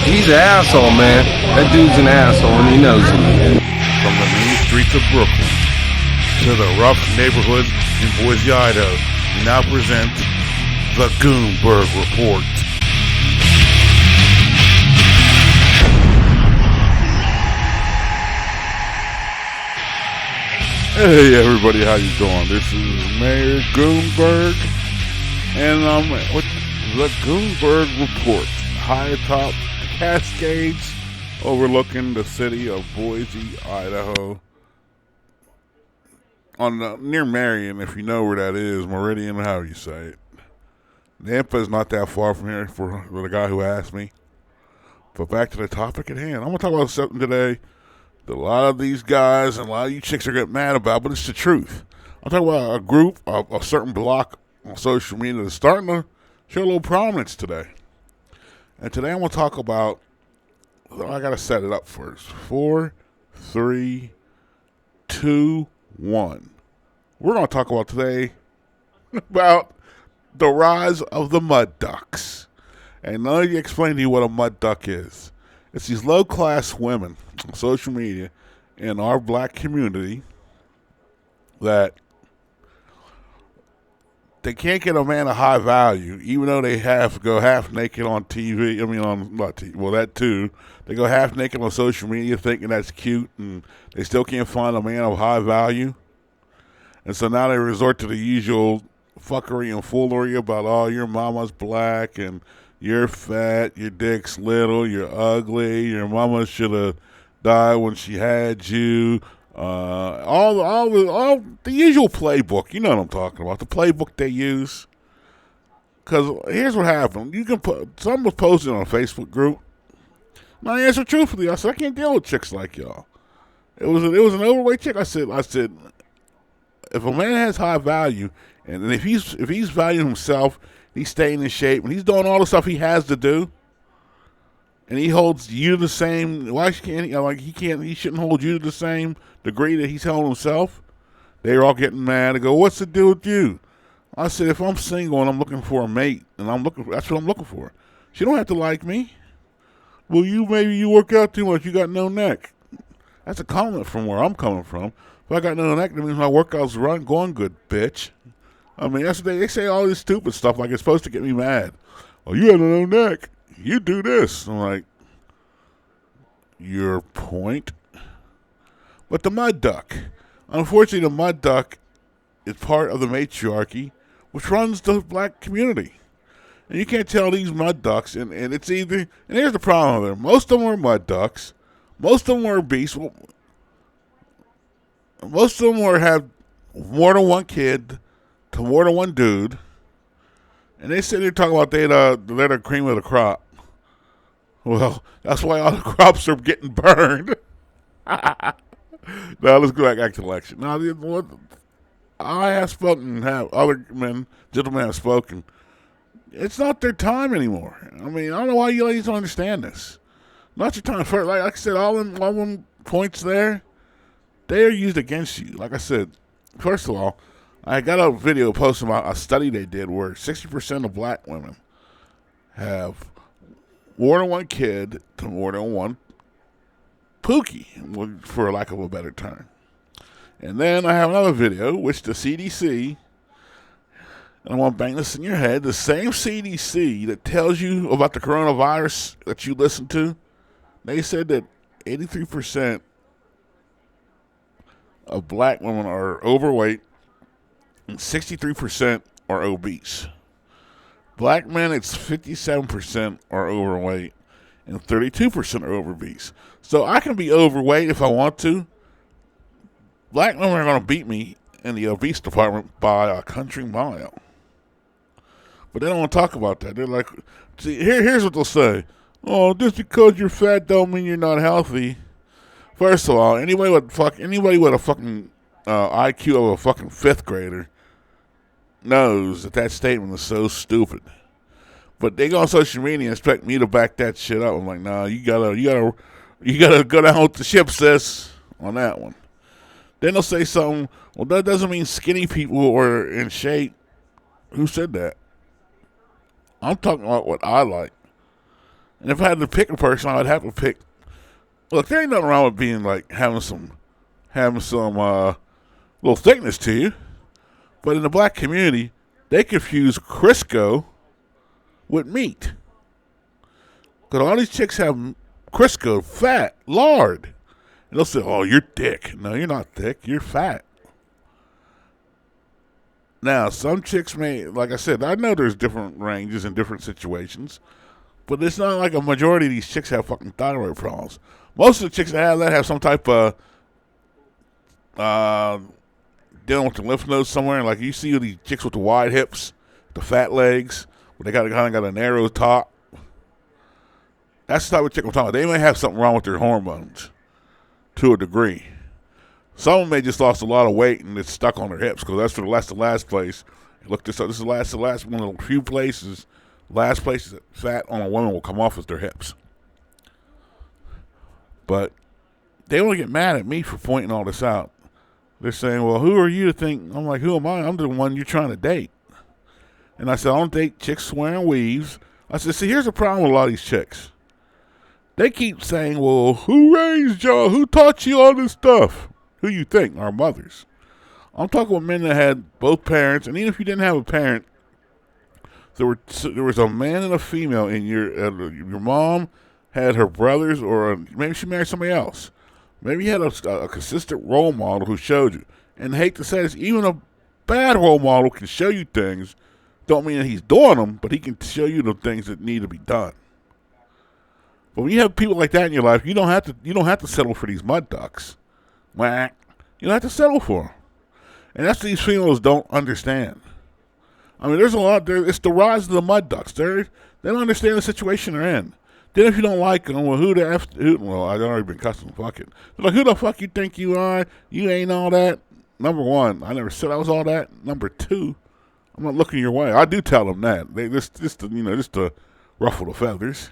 He's an asshole, man. That dude's an asshole, and he knows it. From the mean streets of Brooklyn to the rough neighborhoods in Boise, Idaho, we now present the Goonberg Report. Hey everybody, how you doing? This is Mayor Goonberg, and I'm with the Goonberg Report, high atop the Cascades, overlooking the city of Boise, Idaho, near Marion, if you know where that is, Meridian, however you say it. Nampa is not that far from here for the guy who asked me. But back to the topic at hand. I'm going to talk about something today that a lot of these guys and a lot of you chicks are getting mad about, but it's the truth. I'm talking about a group, a certain block on social media that's starting to show a little prominence today. And today I'm going to talk about, I got to set it up first. 4, 3, 2, 1. We're going to talk about today about the rise of the Mudducks. And let me explain to you what a Mudduck is. It's these low-class women on social media in our black community that they can't get a man of high value, even though they have to go half naked on TV. I mean, on not TV, well, that too. They go half naked on social media thinking that's cute, and they still can't find a man of high value. And so now they resort to the usual fuckery and foolery about, oh, your mama's black, and you're fat, your dick's little, you're ugly, your mama should have died when she had you. All the usual playbook. You know what I'm talking about. The playbook they use. Because here's what happened. You can put, someone was posting on a Facebook group. And I answered truthfully. I said, I can't deal with chicks like y'all. It was an overweight chick. I said, if a man has high value, and if he's valuing himself, he's staying in shape, and he's doing all the stuff he has to do, and he holds you the same. Why can't he? Like he shouldn't hold you to the same degree that he's held himself. They're all getting mad and go, "What's the deal with you?" I said, if I'm single and I'm looking for a mate, and that's what I'm looking for. She don't have to like me. Well, maybe you work out too much. You got no neck. That's a comment from where I'm coming from. If I got no neck, that means my workout's going good, bitch. I mean, that's what they say all this stupid stuff like it's supposed to get me mad. Oh, you have no neck. You do this. I'm like, your point? But the mud duck. Unfortunately, the mud duck is part of the matriarchy, which runs the black community. And you can't tell these mud ducks, and it's either, and here's the problem there. Most of them are mud ducks. Most of them are beasts. Most of them have more than one kid to more than one dude. And they sit there talking about they're the cream of the crop. Well, that's why all the crops are getting burned. Now let's go back to the election. Now, I have spoken, other gentlemen have spoken. It's not their time anymore. I mean, I don't know why you ladies don't understand this. Not your time. First, like I said, all them points there, they are used against you. Like I said, first of all, I got a video posted about a study they did where 60% of black women have more than one kid to more than one pookie, for lack of a better term. And then I have another video, which the CDC, and I want to bang this in your head, the same CDC that tells you about the coronavirus that you listen to, they said that 83% of black women are overweight and 63% are obese. Black men, it's 57% are overweight and 32% are obese. So I can be overweight if I want to. Black women are going to beat me in the obese department by a country mile. But they don't want to talk about that. They're like, see, here's what they'll say. Oh, just because you're fat don't mean you're not healthy. First of all, anybody with a fucking IQ of a fucking fifth grader knows that statement is so stupid. But they go on social media and expect me to back that shit up. I'm like, nah, you gotta go down with the ship, sis, on that one. Then they'll say something, well, that doesn't mean skinny people are in shape. Who said that? I'm talking about what I like. And if I had to pick a person, I would have to pick. Look, there ain't nothing wrong with being like having some little thickness to you, but in the black community, they confuse Crisco with meat. Because all these chicks have Crisco, fat, lard. And they'll say, oh, you're thick. No, you're not thick. You're fat. Now, some chicks may, like I said, I know there's different ranges in different situations, but it's not like a majority of these chicks have fucking thyroid problems. Most of the chicks that have some type of dealing with the lymph nodes somewhere. Like you see these chicks with the wide hips, the fat legs, where they kind of got a narrow top. That's the type of chick I'm talking about. They may have something wrong with their hormones to a degree. Some of them may just lost a lot of weight and it's stuck on their hips because that's the last place. Look this up. This is the last one of the few places, last places that fat on a woman will come off is their hips. But they want to get mad at me for pointing all this out. They're saying, well, who are you to think? I'm like, who am I? I'm the one you're trying to date. And I said, I don't date chicks wearing weaves. I said, see, here's the problem with a lot of these chicks. They keep saying, well, who raised y'all? Who taught you all this stuff? Who you think? Our mothers. I'm talking about men that had both parents, and even if you didn't have a parent, there was a man and a female in your mom had her brothers, or maybe she married somebody else. Maybe you had a consistent role model who showed you. And I hate to say this, even a bad role model can show you things. Don't mean that he's doing them, but he can show you the things that need to be done. But when you have people like that in your life, you don't have to settle for these mud ducks. Whack. You don't have to settle for them. And that's what these females don't understand. I mean, there's a lot there. It's the rise of the mud ducks. They don't understand the situation they're in. Then if you don't like them, well, well, I've already been cussing, fuck it. They're like, who the fuck you think you are? You ain't all that. Number one, I never said I was all that. Number two, I'm not looking your way. I do tell them that. They just to ruffle the feathers.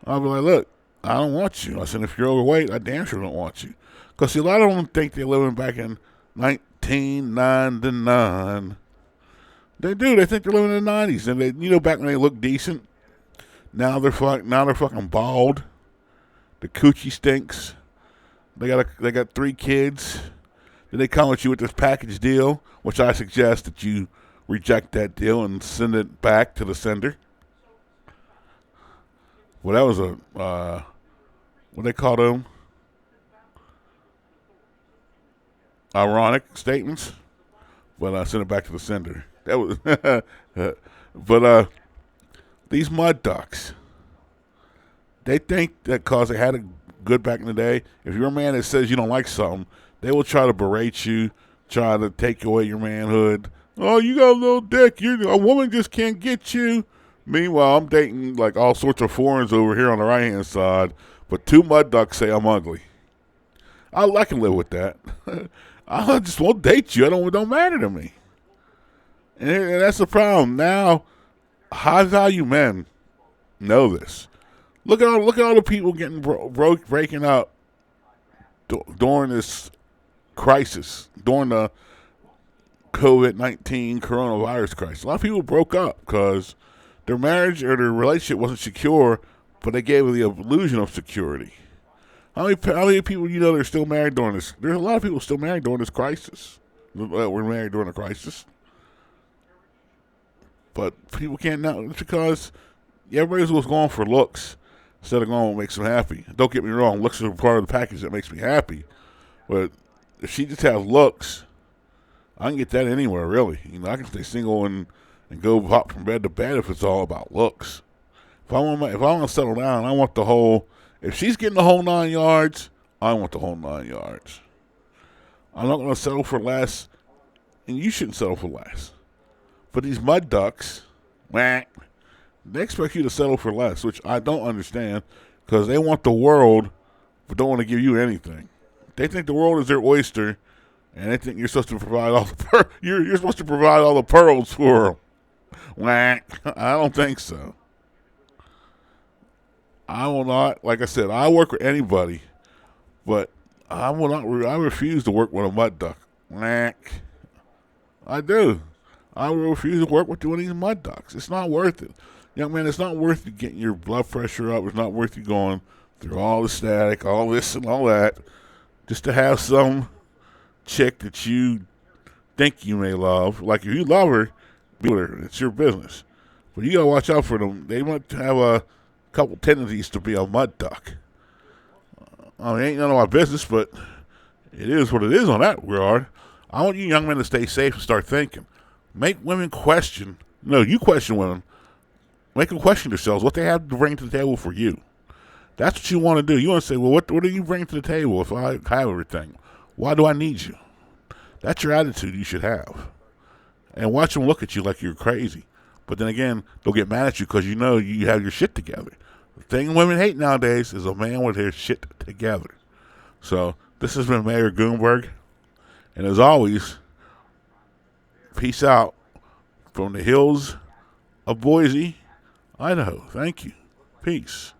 I'll be like, look, I don't want you. I said, if you're overweight, I damn sure don't want you. Because see, a lot of them think they're living back in 1999. They do. They think they're living in the 90s. And they, back when they looked decent, now they're fucking bald. The coochie stinks. They got 3 kids. Then they come at you with this package deal, which I suggest that you reject that deal and send it back to the sender. Well, that was what they call them? Ironic statements. But I sent it back to the sender. That was, but these mud ducks, they think that because they had it good back in the day, if you're a man that says you don't like something, they will try to berate you, try to take away your manhood. Oh, you got a little dick. A woman just can't get you. Meanwhile, I'm dating like all sorts of foreigners over here on the right-hand side, but 2 mud ducks say I'm ugly. I can live with that. I just won't date you. It don't matter to me. And that's the problem. Now, high-value men know this. Look at all the people getting breaking up during this crisis, during the COVID-19 coronavirus crisis. A lot of people broke up because their marriage or their relationship wasn't secure, but they gave the illusion of security. How many people they're still married during this? There's a lot of people still married during this crisis. We're married during a crisis. But people can't now. It's because everybody was going for looks instead of going what makes them happy. Don't get me wrong. Looks are part of the package that makes me happy. But if she just has looks, I can get that anywhere, really. I can stay single and go hop from bed to bed if it's all about looks. If I want to settle down, I want the whole. If she's getting the whole 9 yards, I want the whole 9 yards. I'm not going to settle for less, and you shouldn't settle for less. But these mud ducks, they expect you to settle for less, which I don't understand, because they want the world, but don't want to give you anything. They think the world is their oyster, and they think you're supposed to provide all the you're supposed to provide all the pearls for them. I don't think so. I will not, like I said, I work with anybody, but I will not. I refuse to work with a mud duck. I do. I will refuse to work with one of these mud ducks. It's not worth it. Young man, it's not worth you getting your blood pressure up. It's not worth you going through all the static, all this and all that, just to have some chick that you think you may love. Like, if you love her, be with her. It's your business. But you got to watch out for them. They might have a couple tendencies to be a mud duck. I mean, it ain't none of my business, but it is what it is on that regard. I want you young men to stay safe and start thinking. Make women question. No, you question women. Make them question themselves what they have to bring to the table for you. That's what you want to do. You want to say, well, what do you bring to the table if I have everything? Why do I need you? That's your attitude you should have. And watch them look at you like you're crazy. But then again, they'll get mad at you because you know you have your shit together. The thing women hate nowadays is a man with their shit together. So this has been Mayor Goonberg. And as always, peace out from the hills of Boise, Idaho. Thank you. Peace.